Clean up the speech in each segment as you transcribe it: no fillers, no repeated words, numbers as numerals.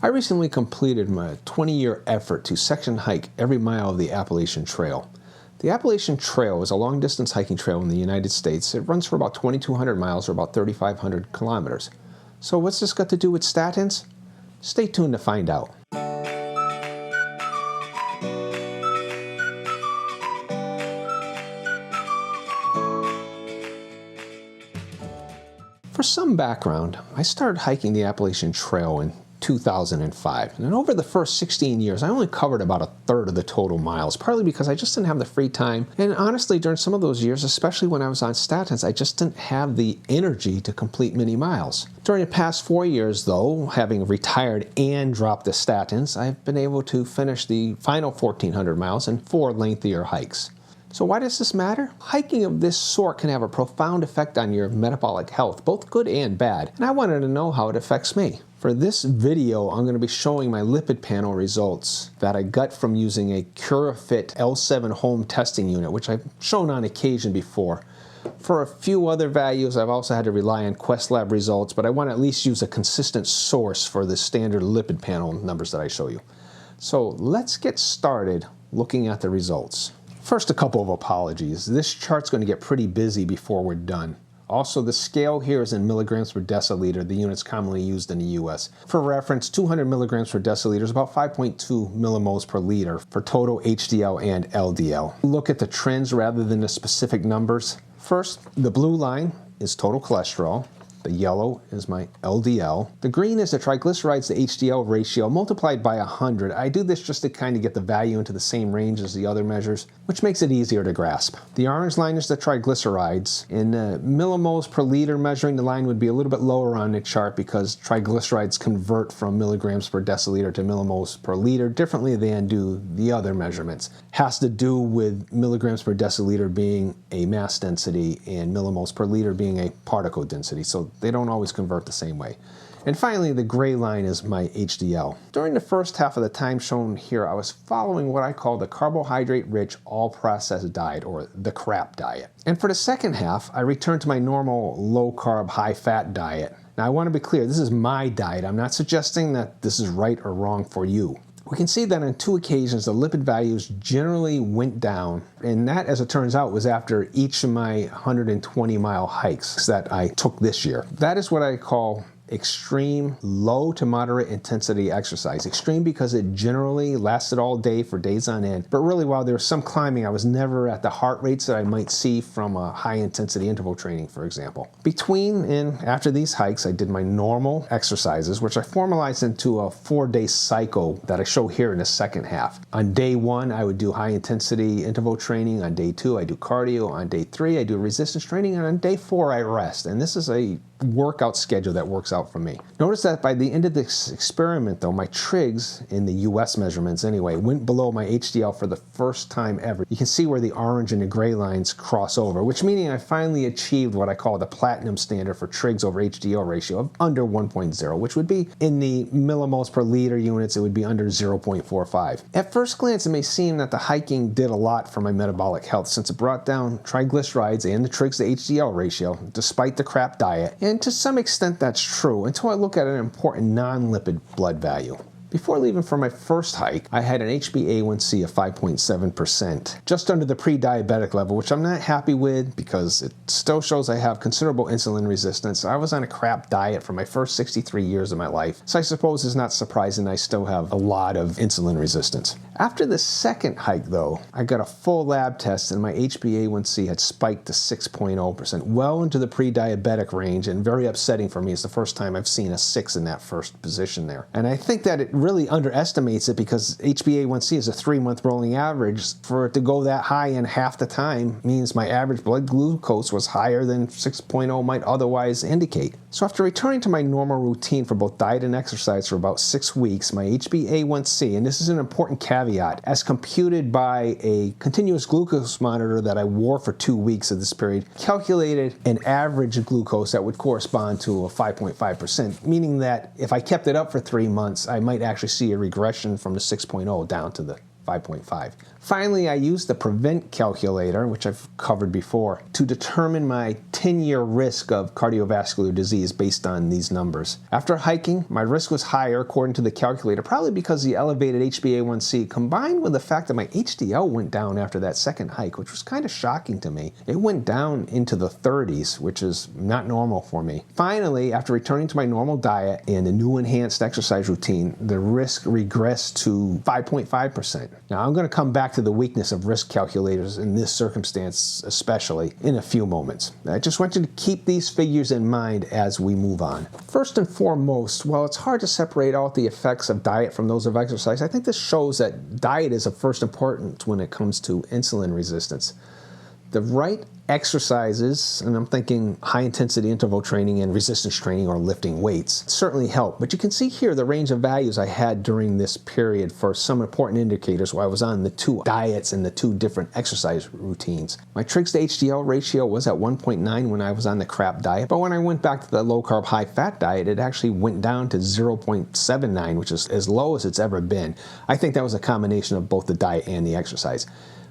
I recently completed my 20-year effort to section hike every mile of the Appalachian Trail. The Appalachian Trail is a long-distance hiking trail in the United States. It runs for about 2,200 miles or about 3,500 kilometers. So what's this got to do with statins? Stay tuned to find out. For some background, I started hiking the Appalachian Trail in 2005, and over the first 16 years I only covered about a third of the total miles, partly because I just didn't have the free time, and honestly during some of those years, especially when I was on statins, I just didn't have the energy to complete many miles. During the past 4 years though, having retired and dropped the statins, I've been able to finish the final 1,400 miles in 4 lengthier hikes. So why does this matter? Hiking of this sort can have a profound effect on your metabolic health, both good and bad, and I wanted to know how it affects me. For this video, I'm going to be showing my lipid panel results that I got from using a CuraFit L7 home testing unit, which I've shown on occasion before. For a few other values, I've also had to rely on Quest Lab results, but I want to at least use a consistent source for the standard lipid panel numbers that I show you. So let's get started looking at the results. First, a couple of apologies. This chart's going to get pretty busy before we're done. Also, the scale here is in milligrams per deciliter, the units commonly used in the US. For reference, 200 milligrams per deciliter is about 5.2 millimoles per liter for total HDL and LDL. Look at the trends rather than the specific numbers. First, the blue line is total cholesterol. The yellow is my LDL. The green is the triglycerides to HDL ratio multiplied by 100. I do this just to kind of get the value into the same range as the other measures, which makes it easier to grasp. The orange line is the triglycerides. In millimoles per liter measuring, the line would be a little bit lower on the chart because triglycerides convert from milligrams per deciliter to millimoles per liter differently than do the other measurements. Has to do with milligrams per deciliter being a mass density and millimoles per liter being a particle density. So they don't always convert the same way. And finally, the gray line is my HDL. During the first half of the time shown here, I was following what I call the carbohydrate-rich, all-processed diet, or the CRAP diet. And for the second half, I returned to my normal low-carb, high-fat diet. Now, I want to be clear, this is my diet. I'm not suggesting that this is right or wrong for you. We can see that on 2 occasions the lipid values generally went down, and that, as it turns out, was after each of my 120-mile hikes that I took this year. That is what I call extreme low to moderate intensity exercise. Extreme because it generally lasted all day for days on end, but really while there was some climbing, I was never at the heart rates that I might see from a high intensity interval training, for example. Between and after these hikes, I did my normal exercises, which I formalized into a 4-day cycle that I show here in the second half. On day 1, I would do high intensity interval training. On day 2, I do cardio. On day 3, I do resistance training. And on day 4, I rest. And this is a workout schedule that works out for me. Notice that by the end of this experiment though, my trigs, in the US measurements anyway, went below my HDL for the first time ever. You can see where the orange and the gray lines cross over, which meaning I finally achieved what I call the platinum standard for trigs over HDL ratio of under 1.0, which would be in the millimoles per liter units, it would be under 0.45. At first glance, it may seem that the hiking did a lot for my metabolic health since it brought down triglycerides and the trigs to HDL ratio, despite the CRAP diet. And to some extent that's true, until I look at an important non-lipid blood value. Before leaving for my first hike, I had an HbA1c of 5.7%, just under the pre-diabetic level, which I'm not happy with because it still shows I have considerable insulin resistance. I was on a CRAP diet for my first 63 years of my life, so I suppose it's not surprising I still have a lot of insulin resistance. After the second hike though, I got a full lab test and my HbA1c had spiked to 6.0%, well into the pre-diabetic range, and very upsetting for me. It's the first time I've seen a 6 in that first position there. And I think that it really underestimates it because HbA1c is a 3-month rolling average. For it to go that high in half the time means my average blood glucose was higher than 6.0 might otherwise indicate. So after returning to my normal routine for both diet and exercise for about 6 weeks, my HbA1c, and this is an important caveat, as computed by a continuous glucose monitor that I wore for 2 weeks of this period, calculated an average glucose that would correspond to a 5.5%, meaning that if I kept it up for 3 months, I might actually see a regression from the 6.0 down to the 5.5. Finally, I used the prevent calculator, which I've covered before, to determine my 10-year risk of cardiovascular disease based on these numbers. After hiking, my risk was higher according to the calculator, probably because the elevated HbA1c combined with the fact that my HDL went down after that second hike, which was kind of shocking to me. It went down into the 30s, which is not normal for me. Finally, after returning to my normal diet and a new enhanced exercise routine, the risk regressed to 5.5%. Now, I'm going to come back to the weakness of risk calculators in this circumstance especially in a few moments. I just want you to keep these figures in mind as we move on. First and foremost, while it's hard to separate out the effects of diet from those of exercise, I think this shows that diet is of first importance when it comes to insulin resistance. The right exercises, and I'm thinking high-intensity interval training and resistance training or lifting weights, certainly help. But you can see here the range of values I had during this period for some important indicators while I was on the two diets and the two different exercise routines. My trigs to HDL ratio was at 1.9 when I was on the crap diet, but when I went back to the low-carb, high-fat diet, it actually went down to 0.79, which is as low as it's ever been. I think that was a combination of both the diet and the exercise.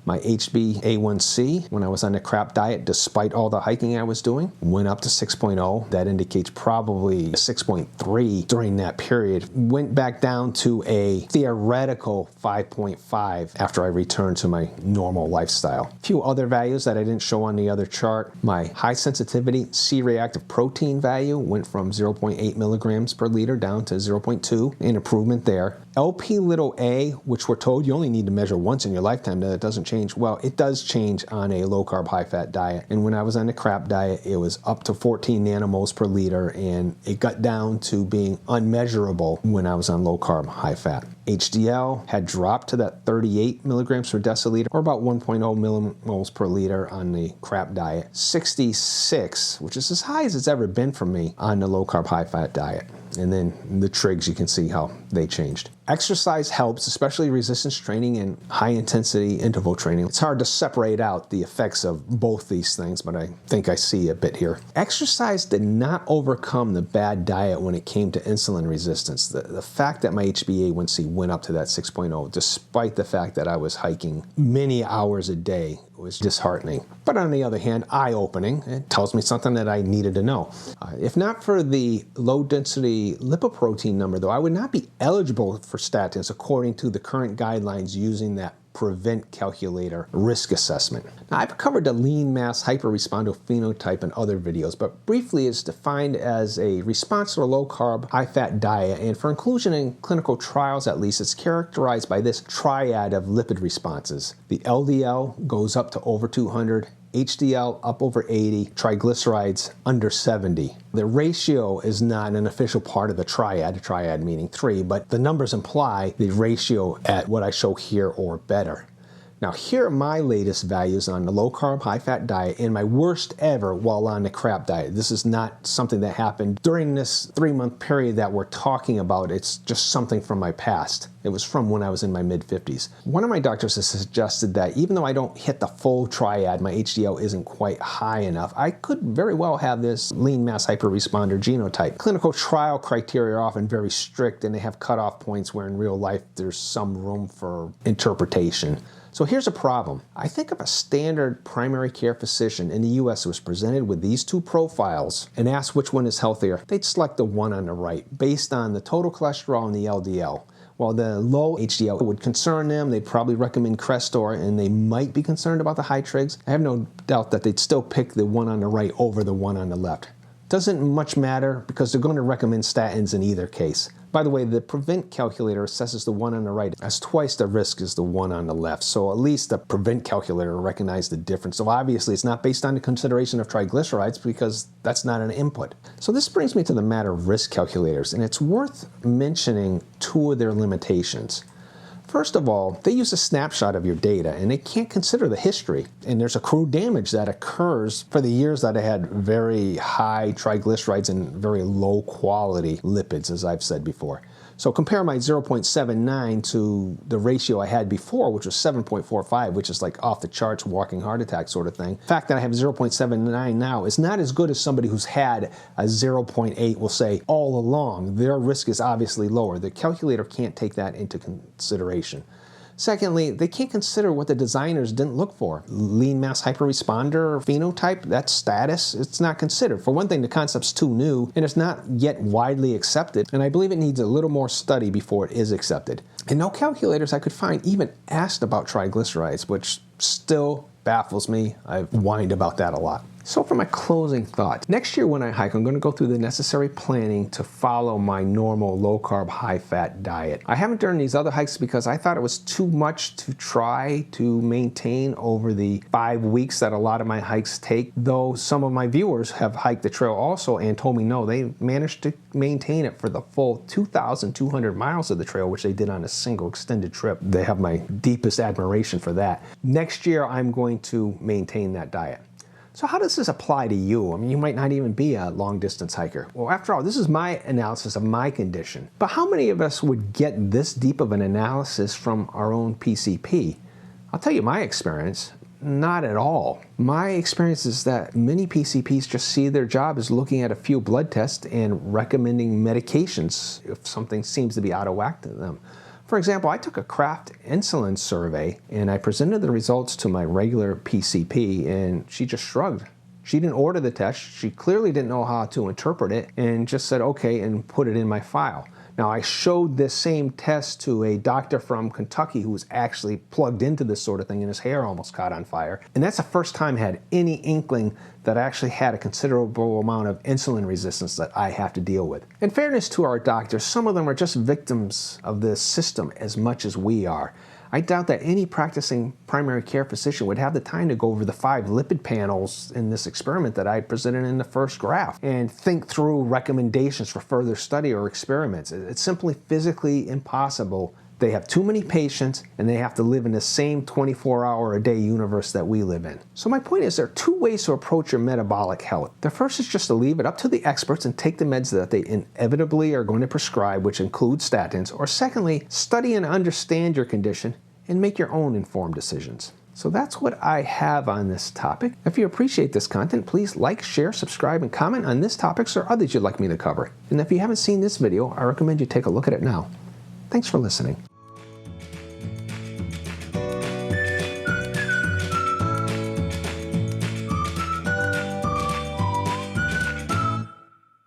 My HbA1c, when I was on the crap diet, despite all the hiking I was doing, went up to 6.0. That indicates probably 6.3 during that period. Went back down to a theoretical 5.5 after I returned to my normal lifestyle. A few other values that I didn't show on the other chart. My high sensitivity C-reactive protein value went from 0.8 milligrams per liter down to 0.2, an improvement there. Lp(a), which we're told you only need to measure once in your lifetime, that it doesn't change. Well, it does change on a low-carb, high-fat diet. And when I was on the crap diet, it was up to 14 nanomoles per liter, and it got down to being unmeasurable when I was on low-carb, high-fat. HDL had dropped to that 38 milligrams per deciliter, or about 1.0 millimoles per liter on the crap diet. 66, which is as high as it's ever been for me on the low-carb, high-fat diet. And then the trigs, you can see how they changed. Exercise helps, especially resistance training and high-intensity interval training. It's hard to separate out the effects of both these things, but I think I see a bit here. Exercise did not overcome the bad diet when it came to insulin resistance. The fact that my HbA1c went up to that 6.0, despite the fact that I was hiking many hours a day, was disheartening. But on the other hand, eye-opening. It tells me something that I needed to know. If not for the low-density lipoprotein number, though, I would not be eligible for statins according to the current guidelines using that prevent calculator risk assessment. Now, I've covered the lean mass hyperresponder phenotype in other videos, but briefly it's defined as a response to a low-carb, high-fat diet, and for inclusion in clinical trials at least, it's characterized by this triad of lipid responses. The LDL goes up to over 200, HDL up over 80, triglycerides under 70. The ratio is not an official part of the triad meaning 3, but the numbers imply the ratio at what I show here or better. Now, here are my latest values on the low-carb, high-fat diet and my worst ever while on the crap diet. This is not something that happened during this 3-month period that we're talking about. It's just something from my past. It was from when I was in my mid-50s. One of my doctors has suggested that even though I don't hit the full triad, my HDL isn't quite high enough, I could very well have this lean mass hyperresponder genotype. Clinical trial criteria are often very strict and they have cutoff points where in real life there's some room for interpretation. So here's a problem. I think if a standard primary care physician in the US was presented with these two profiles and asked which one is healthier, they'd select the one on the right based on the total cholesterol and the LDL. While the low HDL would concern them, they'd probably recommend Crestor, and they might be concerned about the high trigs. I have no doubt that they'd still pick the one on the right over the one on the left. Doesn't much matter because they're going to recommend statins in either case. By the way, the prevent calculator assesses the one on the right as twice the risk as the one on the left. So at least the prevent calculator recognized the difference. So obviously it's not based on the consideration of triglycerides because that's not an input. So this brings me to the matter of risk calculators, and it's worth mentioning two of their limitations. First of all, they use a snapshot of your data and they can't consider the history. And there's accrued damage that occurs for the years that I had very high triglycerides and very low quality lipids, as I've said before. So compare my 0.79 to the ratio I had before, which was 7.45, which is like off the charts, walking heart attack sort of thing. The fact that I have 0.79 now is not as good as somebody who's had a 0.8 will say all along. Their risk is obviously lower. The calculator can't take that into consideration. Secondly, they can't consider what the designers didn't look for. Lean mass hyperresponder phenotype, that's status, it's not considered. For one thing, the concept's too new and it's not yet widely accepted, and I believe it needs a little more study before it is accepted. And no calculators I could find even asked about triglycerides, which still baffles me. I've whined about that a lot. So for my closing thought, next year when I hike, I'm going to go through the necessary planning to follow my normal low-carb, high-fat diet. I haven't done these other hikes because I thought it was too much to try to maintain over the 5 weeks that a lot of my hikes take, though some of my viewers have hiked the trail also and told me no, they managed to maintain it for the full 2,200 miles of the trail, which they did on a single extended trip. They have my deepest admiration for that. Next year, I'm going to maintain that diet. So how does this apply to you? I mean, you might not even be a long-distance hiker. Well, after all, this is my analysis of my condition. But how many of us would get this deep of an analysis from our own PCP? I'll tell you my experience. Not at all. My experience is that many PCPs just see their job as looking at a few blood tests and recommending medications if something seems to be out of whack to them. For example, I took a Kraft insulin survey and I presented the results to my regular PCP and she just shrugged. She didn't order the test, she clearly didn't know how to interpret it and just said okay and put it in my file. Now I showed this same test to a doctor from Kentucky who was actually plugged into this sort of thing and his hair almost caught on fire. And that's the first time I had any inkling that I actually had a considerable amount of insulin resistance that I have to deal with. In fairness to our doctors, some of them are just victims of this system as much as we are. I doubt that any practicing primary care physician would have the time to go over the 5 lipid panels in this experiment that I presented in the first graph and think through recommendations for further study or experiments. It's simply physically impossible. They have too many patients and they have to live in the same 24-hour-a-day universe that we live in. So my point is there are 2 ways to approach your metabolic health. The first is just to leave it up to the experts and take the meds that they inevitably are going to prescribe, which include statins. Or secondly, study and understand your condition and make your own informed decisions. So that's what I have on this topic. If you appreciate this content, please like, share, subscribe, and comment on this topic or others you'd like me to cover. And if you haven't seen this video, I recommend you take a look at it now. Thanks for listening.